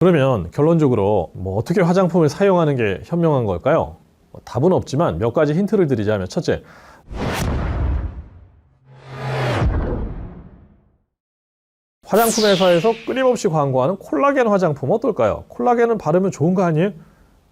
그러면 결론적으로 어떻게 화장품을 사용하는 게 현명한 걸까요? 답은 없지만 몇 가지 힌트를 드리자면, 첫째, 화장품 회사에서 끊임없이 광고하는 콜라겐 화장품 어떨까요? 콜라겐은 바르면 좋은 거 아니에요?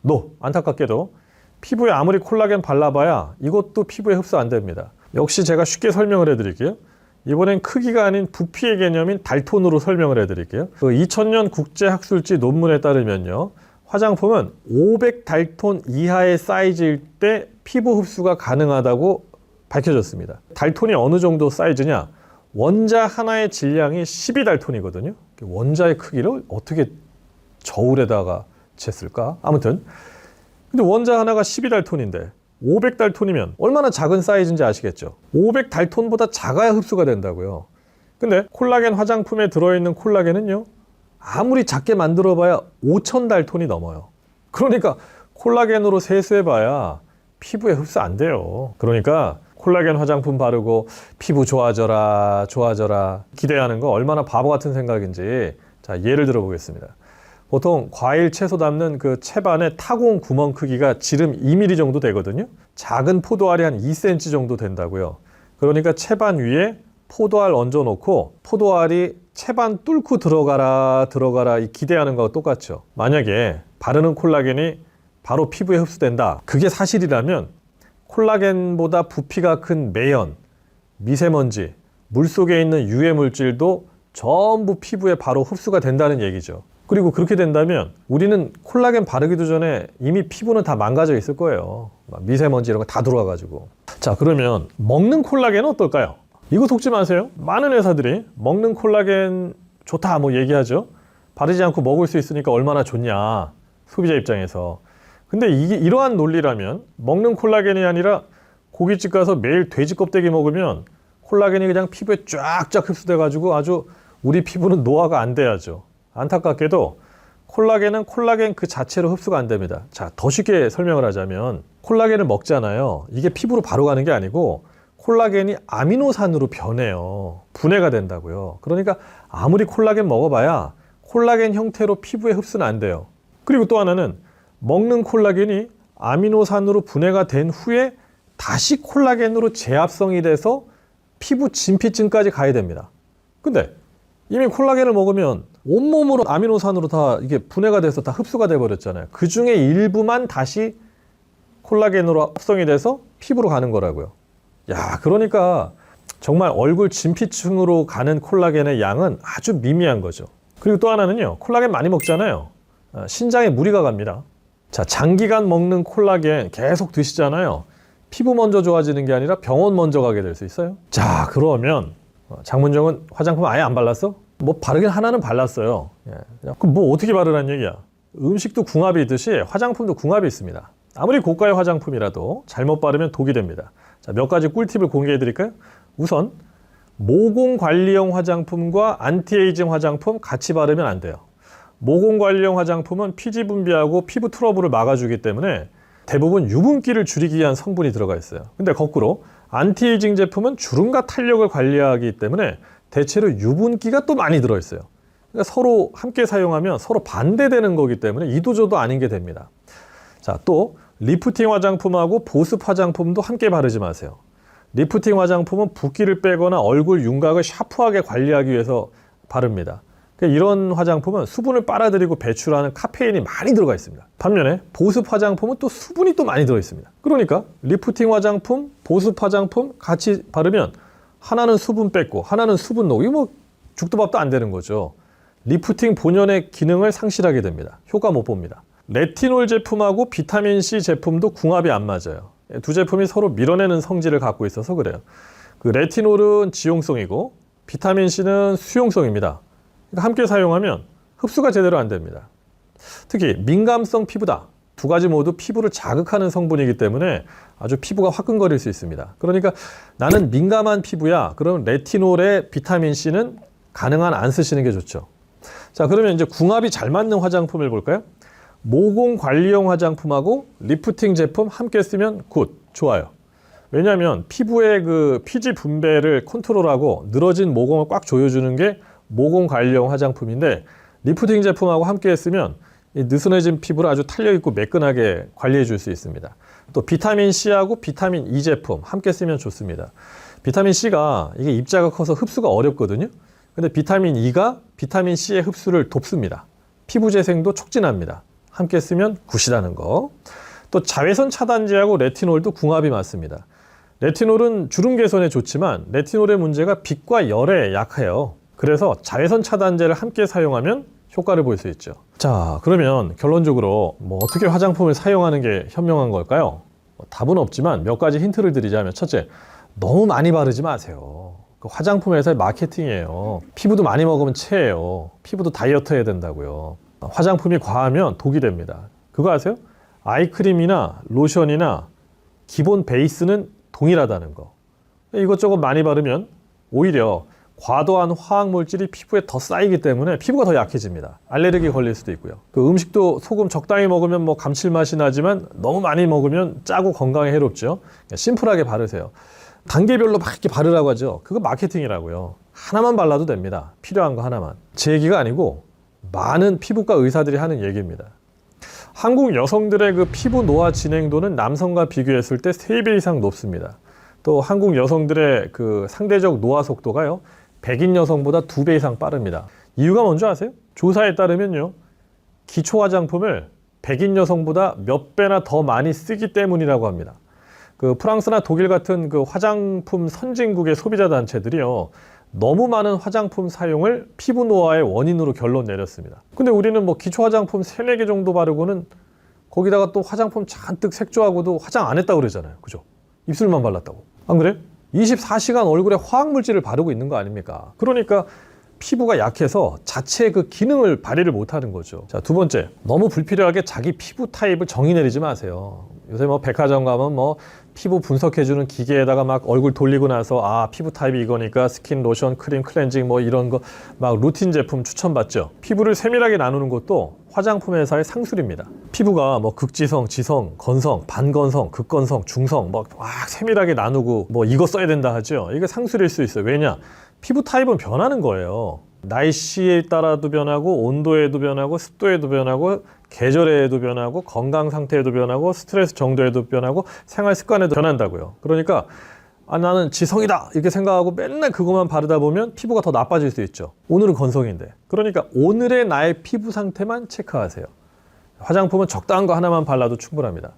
노! 안타깝게도 피부에 아무리 콜라겐 발라봐야 이것도 피부에 흡수 안 됩니다. 역시 제가 쉽게 설명을 해드릴게요. 이번엔 크기가 아닌 부피의 개념인 달톤으로 설명을 해드릴게요. 2000년 국제학술지 논문에 따르면요, 화장품은 500달톤 이하의 사이즈일 때 피부 흡수가 가능하다고 밝혀졌습니다. 달톤이 어느 정도 사이즈냐? 원자 하나의 질량이 12달톤이거든요. 원자의 크기를 어떻게 저울에다가 쟀을까? 아무튼 근데 원자 하나가 12달톤인데 500달톤이면 얼마나 작은 사이즈인지 아시겠죠? 500달톤보다 작아야 흡수가 된다고요. 근데 콜라겐 화장품에 들어있는 콜라겐은요, 아무리 작게 만들어봐야 5000달톤이 넘어요. 그러니까 콜라겐으로 세수해봐야 피부에 흡수 안 돼요. 그러니까 콜라겐 화장품 바르고 피부 좋아져라 좋아져라 기대하는 거 얼마나 바보 같은 생각인지, 자, 예를 들어 보겠습니다. 보통 과일, 채소 담는 그 채반의 타공 구멍 크기가 지름 2mm 정도 되거든요. 작은 포도알이 한 2cm 정도 된다고요. 그러니까 채반 위에 포도알 얹어 놓고 포도알이 채반 뚫고 들어가라 이 기대하는 거와 똑같죠. 만약에 바르는 콜라겐이 바로 피부에 흡수된다, 그게 사실이라면 콜라겐보다 부피가 큰 매연, 미세먼지, 물속에 있는 유해 물질도 전부 피부에 바로 흡수가 된다는 얘기죠. 그리고 그렇게 된다면 우리는 콜라겐 바르기도 전에 이미 피부는 다 망가져 있을 거예요. 미세먼지 이런 거 다 들어와가지고. 자, 그러면 먹는 콜라겐은 어떨까요? 이거 속지 마세요. 많은 회사들이 먹는 콜라겐 좋다 얘기하죠. 바르지 않고 먹을 수 있으니까 얼마나 좋냐, 소비자 입장에서. 근데 이게 이러한 논리라면 먹는 콜라겐이 아니라 고깃집 가서 매일 돼지 껍데기 먹으면 콜라겐이 그냥 피부에 쫙쫙 흡수돼가지고 아주 우리 피부는 노화가 안 돼야죠. 안타깝게도 콜라겐은 콜라겐 그 자체로 흡수가 안 됩니다. 자, 더 쉽게 설명을 하자면 콜라겐을 먹잖아요. 이게 피부로 바로 가는 게 아니고 콜라겐이 아미노산으로 변해요. 분해가 된다고요. 그러니까 아무리 콜라겐 먹어봐야 콜라겐 형태로 피부에 흡수는 안 돼요. 그리고 또 하나는 먹는 콜라겐이 아미노산으로 분해가 된 후에 다시 콜라겐으로 재합성이 돼서 피부 진피층까지 가야 됩니다. 근데 이미 콜라겐을 먹으면 온몸으로 아미노산으로 다 이게 분해가 돼서 다 흡수가 돼 버렸잖아요. 그 중에 일부만 다시 콜라겐으로 합성이 돼서 피부로 가는 거라고요. 야, 그러니까 정말 얼굴 진피층으로 가는 콜라겐의 양은 아주 미미한 거죠. 그리고 또 하나는요, 콜라겐 많이 먹잖아요. 신장에 무리가 갑니다. 자, 장기간 먹는 콜라겐 계속 드시잖아요. 피부 먼저 좋아지는 게 아니라 병원 먼저 가게 될 수 있어요. 자, 그러면 장문정은 화장품 아예 안 발랐어? 바르긴 하나는 발랐어요. 그럼 어떻게 바르란 얘기야? 음식도 궁합이 있듯이 화장품도 궁합이 있습니다. 아무리 고가의 화장품이라도 잘못 바르면 독이 됩니다. 자, 몇 가지 꿀팁을 공개해 드릴까요? 우선 모공관리용 화장품과 안티에이징 화장품 같이 바르면 안 돼요. 모공관리용 화장품은 피지 분비하고 피부 트러블을 막아주기 때문에 대부분 유분기를 줄이기 위한 성분이 들어가 있어요. 근데 거꾸로 안티에이징 제품은 주름과 탄력을 관리하기 때문에 대체로 유분기가 또 많이 들어있어요. 그러니까 서로 함께 사용하면 서로 반대되는 거기 때문에 이도저도 아닌 게 됩니다. 자, 또 리프팅 화장품하고 보습 화장품도 함께 바르지 마세요. 리프팅 화장품은 붓기를 빼거나 얼굴 윤곽을 샤프하게 관리하기 위해서 바릅니다. 이런 화장품은 수분을 빨아들이고 배출하는 카페인이 많이 들어가 있습니다. 반면에 보습 화장품은 또 수분이 또 많이 들어 있습니다. 그러니까 리프팅 화장품, 보습 화장품 같이 바르면 하나는 수분 뺐고 하나는 수분 녹이 죽도 밥도 안 되는 거죠. 리프팅 본연의 기능을 상실하게 됩니다. 효과 못 봅니다. 레티놀 제품하고 비타민C 제품도 궁합이 안 맞아요. 두 제품이 서로 밀어내는 성질을 갖고 있어서 그래요. 그 레티놀은 지용성이고 비타민C는 수용성입니다. 함께 사용하면 흡수가 제대로 안 됩니다. 특히 민감성 피부다. 두 가지 모두 피부를 자극하는 성분이기 때문에 아주 피부가 화끈거릴 수 있습니다. 그러니까 나는 민감한 피부야. 그럼 레티놀에 비타민C는 가능한 안 쓰시는 게 좋죠. 자, 그러면 이제 궁합이 잘 맞는 화장품을 볼까요? 모공관리용 화장품하고 리프팅 제품 함께 쓰면 굿, 좋아요. 왜냐하면 피부의 그 피지 분배를 컨트롤하고 늘어진 모공을 꽉 조여주는 게 모공관리용 화장품인데 리프팅 제품하고 함께 했으면 이 느슨해진 피부를 아주 탄력있고 매끈하게 관리해 줄 수 있습니다. 또 비타민 C하고 비타민 E 제품 함께 쓰면 좋습니다. 비타민 C가 이게 입자가 커서 흡수가 어렵거든요. 근데 비타민 E가 비타민 C의 흡수를 돕습니다. 피부 재생도 촉진합니다. 함께 쓰면 굿이라는 거. 또 자외선 차단제하고 레티놀도 궁합이 맞습니다. 레티놀은 주름 개선에 좋지만 레티놀의 문제가 빛과 열에 약해요. 그래서 자외선 차단제를 함께 사용하면 효과를 볼 수 있죠. 자, 그러면 결론적으로 어떻게 화장품을 사용하는 게 현명한 걸까요? 답은 없지만 몇 가지 힌트를 드리자면, 첫째, 너무 많이 바르지 마세요. 그 화장품 회사의 마케팅이에요. 피부도 많이 먹으면 체해요. 피부도 다이어트 해야 된다고요. 화장품이 과하면 독이 됩니다. 그거 아세요? 아이크림이나 로션이나 기본 베이스는 동일하다는 거. 이것저것 많이 바르면 오히려 과도한 화학물질이 피부에 더 쌓이기 때문에 피부가 더 약해집니다. 알레르기 걸릴 수도 있고요. 그 음식도 소금 적당히 먹으면 감칠맛이 나지만 너무 많이 먹으면 짜고 건강에 해롭죠. 심플하게 바르세요. 단계별로 막 이렇게 바르라고 하죠. 그거 마케팅이라고요. 하나만 발라도 됩니다. 필요한 거 하나만. 제 얘기가 아니고 많은 피부과 의사들이 하는 얘기입니다. 한국 여성들의 그 피부 노화 진행도는 남성과 비교했을 때 3배 이상 높습니다. 또 한국 여성들의 그 상대적 노화 속도가요, 백인 여성보다 2배 이상 빠릅니다. 이유가 뭔지 아세요? 조사에 따르면요, 기초 화장품을 백인 여성보다 몇 배나 더 많이 쓰기 때문이라고 합니다. 그 프랑스나 독일 같은 그 화장품 선진국의 소비자 단체들이요, 너무 많은 화장품 사용을 피부 노화의 원인으로 결론 내렸습니다. 근데 우리는 기초 화장품 3-4개 정도 바르고는 거기다가 또 화장품 잔뜩 색조하고도 화장 안 했다고 그러잖아요. 그죠? 입술만 발랐다고. 안 그래? 24시간 얼굴에 화학물질을 바르고 있는 거 아닙니까? 그러니까 피부가 약해서 자체의 그 기능을 발휘를 못하는 거죠. 자, 두 번째, 너무 불필요하게 자기 피부 타입을 정의 내리지 마세요. 요새 백화점 가면 피부 분석해주는 기계에다가 막 얼굴 돌리고 나서 피부 타입이 이거니까 스킨, 로션, 크림, 클렌징 이런 거 막 루틴 제품 추천받죠. 피부를 세밀하게 나누는 것도 화장품 회사의 상술입니다. 피부가 극지성, 지성, 건성, 반건성, 극건성, 중성 막 세밀하게 나누고 이거 써야 된다 하죠. 이게 상술일 수 있어요. 왜냐? 피부 타입은 변하는 거예요. 날씨에 따라도 변하고, 온도에도 변하고, 습도에도 변하고, 계절에도 변하고, 건강 상태에도 변하고, 스트레스 정도에도 변하고, 생활 습관에도 변한다고요. 그러니까 나는 지성이다 이렇게 생각하고 맨날 그것만 바르다 보면 피부가 더 나빠질 수 있죠. 오늘은 건성인데. 그러니까 오늘의 나의 피부 상태만 체크하세요. 화장품은 적당한 거 하나만 발라도 충분합니다.